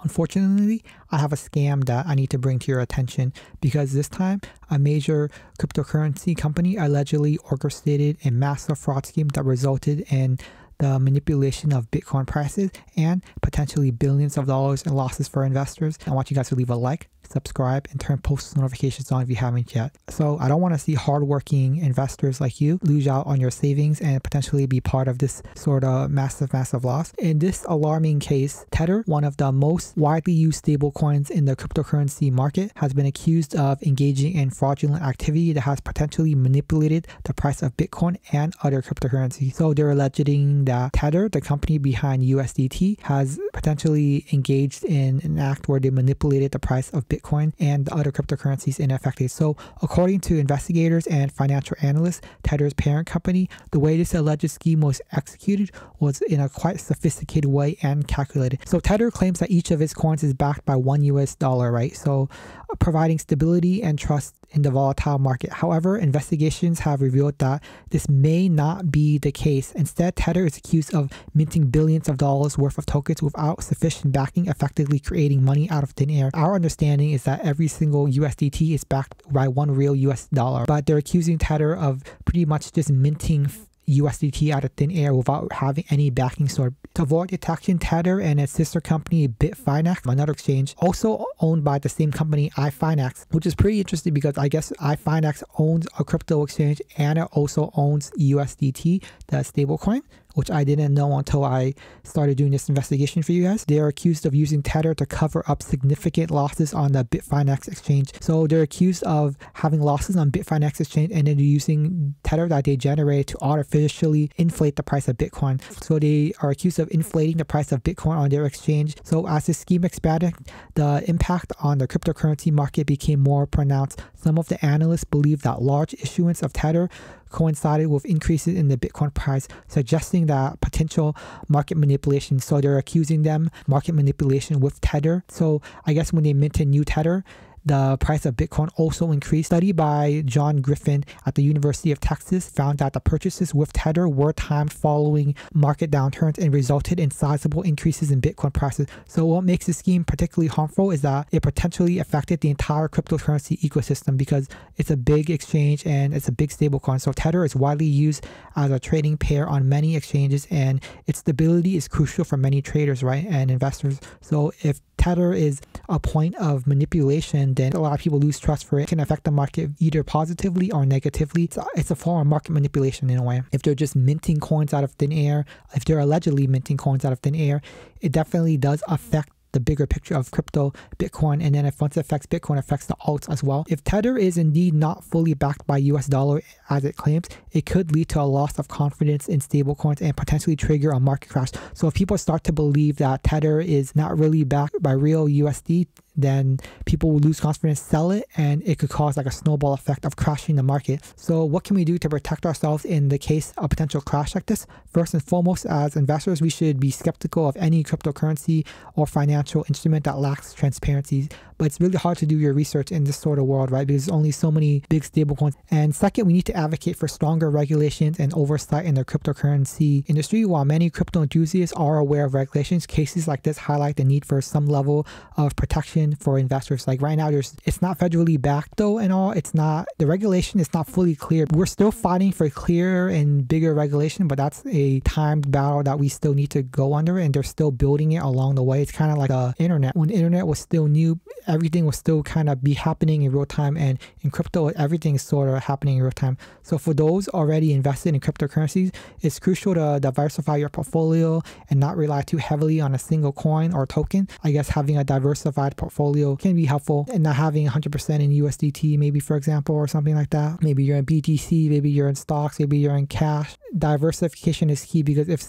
Unfortunately, I have a scam that I need to bring to your attention because this time a major cryptocurrency company allegedly orchestrated a massive fraud scheme that resulted in the manipulation of Bitcoin prices and potentially billions of dollars in losses for investors. I want you guys to leave a like, subscribe, and turn post notifications on if you haven't yet. So I don't want to see hardworking investors like you lose out on your savings and potentially be part of this sort of massive loss. In this alarming case, Tether, one of the most widely used stablecoins in the cryptocurrency market, has been accused of engaging in fraudulent activity that has potentially manipulated the price of Bitcoin and other cryptocurrencies. So they're alleging that Tether, the company behind USDT, has potentially engaged in an act where they manipulated the price of Bitcoin and the other cryptocurrencies ineffective. So according to investigators and financial analysts, Tether's parent company, the way this alleged scheme was executed was in a quite sophisticated way and calculated. So Tether claims that each of its coins is backed by $1, right? So providing stability and trust in the volatile market. However, investigations have revealed that this may not be the case. Instead, Tether is accused of minting billions of dollars worth of tokens without sufficient backing, effectively creating money out of thin air. Our understanding is that every single USDT is backed by one real US dollar, but they're accusing Tether of pretty much just minting USDT out of thin air without having any backing. So to avoid detection, Tether and its sister company Bitfinex, another exchange also owned by the same company, iFinex, which is pretty interesting because I guess iFinex owns a crypto exchange and it also owns USDT, the stablecoin, which I didn't know until I started doing this investigation for you guys. They are accused of using Tether to cover up significant losses on the Bitfinex exchange. So they're accused of having losses on Bitfinex exchange and then using Tether that they generated to artificially inflate the price of Bitcoin. So they are accused of inflating the price of Bitcoin on their exchange. So as the scheme expanded, the impact on the cryptocurrency market became more pronounced. Some of the analysts believe that large issuance of Tether coincided with increases in the Bitcoin price, suggesting that potential market manipulation. So they're accusing them market manipulation with Tether. So I guess when they minted new Tether, the price of Bitcoin also increased. A study by John Griffin at the University of Texas found that the purchases with Tether were timed following market downturns and resulted in sizable increases in Bitcoin prices. So what makes this scheme particularly harmful is that it potentially affected the entire cryptocurrency ecosystem because it's a big exchange and it's a big stablecoin. So Tether is widely used as a trading pair on many exchanges and its stability is crucial for many traders, right, and investors. So if Tether is a point of manipulation, then a lot of people lose trust for it. It can affect the market either positively or negatively. It's a form of market manipulation in a way. If they're just minting coins out of thin air, if they're allegedly minting coins out of thin air, it definitely does affect the bigger picture of crypto, Bitcoin, and then if once it affects Bitcoin, it affects the alts as well. If Tether is indeed not fully backed by US dollar as it claims, it could lead to a loss of confidence in stablecoins and potentially trigger a market crash. So if people start to believe that Tether is not really backed by real USD, then people will lose confidence, sell it, and it could cause like a snowball effect of crashing the market. So what can we do to protect ourselves in the case of a potential crash like this? First and foremost, as investors, we should be skeptical of any cryptocurrency or financial instrument that lacks transparency. But it's really hard to do your research in this sort of world, right? Because there's only so many big stablecoins. And second, we need to advocate for stronger regulations and oversight in the cryptocurrency industry. While many crypto enthusiasts are aware of regulations, cases like this highlight the need for some level of protection for investors. Like right now, it's not federally backed though and all. The regulation is not fully clear. We're still fighting for clearer and bigger regulation, but that's a timed battle that we still need to go under, and they're still building it along the way. It's kind of like the internet. When the internet was still new, everything was still kind of be happening in real time, and in crypto, everything is sort of happening in real time. So for those already invested in cryptocurrencies, it's crucial to diversify your portfolio and not rely too heavily on a single coin or token. I guess having a diversified portfolio can be helpful, and not having 100% in USDT, maybe for example, or something like that. Maybe you're in BTC, maybe you're in stocks, maybe you're in cash. Diversification is key because if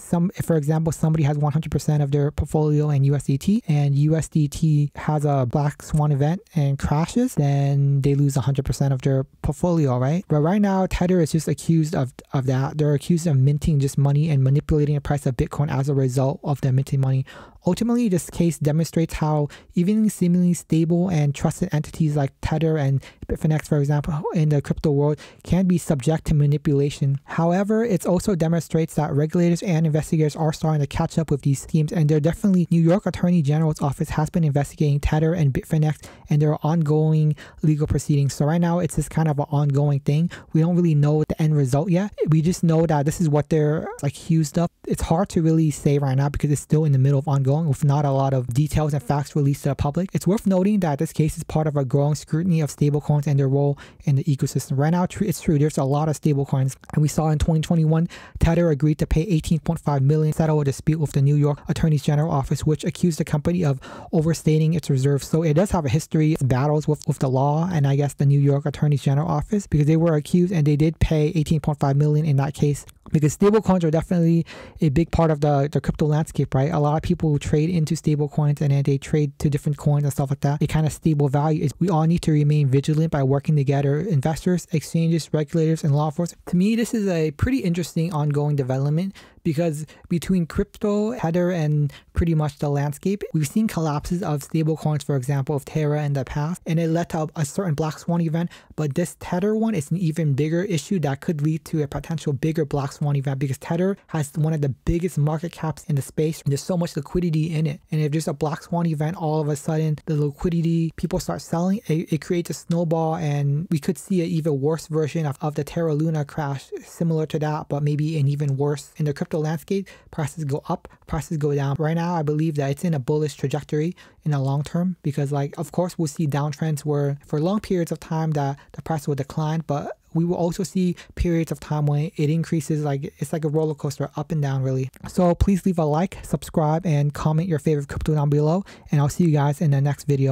for example, somebody has 100% of their portfolio in USDT and USDT has a black swan event and crashes, then they lose 100% of their portfolio, right? But right now, Tether is just accused of that. They're accused of minting just money and manipulating the price of Bitcoin as a result of their minting money. Ultimately, this case demonstrates how even seemingly stable and trusted entities like Tether and Bitfinex, for example, in the crypto world can be subject to manipulation. However, it also demonstrates that regulators and investigators are starting to catch up with these schemes, and they're definitely, New York Attorney General's office has been investigating Tether and Bitfinex, and there are ongoing legal proceedings. So right now, it's just kind of an ongoing thing. We don't really know the end result yet. We just know that this is what they're accused of. It's hard to really say right now because it's still in the middle of ongoing with not a lot of details and facts released to the public. It's worth noting that this case is part of a growing scrutiny of stablecoins and their role in the ecosystem. Right now, it's true, there's a lot of stablecoins, and we saw in 2021, Tether agreed to pay $18.5 million to settle a dispute with the New York Attorney General office, which accused the company of overstating its reserves. So it does have a history of battles with the law and I guess the New York Attorney General office, because they were accused and they did pay $18.5 million in that case. Because stablecoins are definitely a big part of the crypto landscape, right? A lot of people trade into stablecoins and then they trade to different coins and stuff like that. A kind of stable value is we all need to remain vigilant by working together, investors, exchanges, regulators, and law enforcement. To me, this is a pretty interesting ongoing development, because between crypto, Tether, and pretty much the landscape, we've seen collapses of stablecoins, for example, of Terra in the past, and it led to a certain black swan event. But this Tether one is an even bigger issue that could lead to a potential bigger black swan event, because Tether has one of the biggest market caps in the space. There's so much liquidity in it, and if there's a black swan event, all of a sudden the liquidity, people start selling, it creates a snowball, and we could see an even worse version of the Terra Luna crash, similar to that, but maybe an even worse. In the crypto landscape, prices go up, prices go down. Right now, I believe that it's in a bullish trajectory in the long term, because of course we'll see downtrends where for long periods of time that the price will decline, but we will also see periods of time when it increases, it's like a roller coaster, up and down really. So please leave a like, subscribe, and comment your favorite crypto down below, and I'll see you guys in the next video.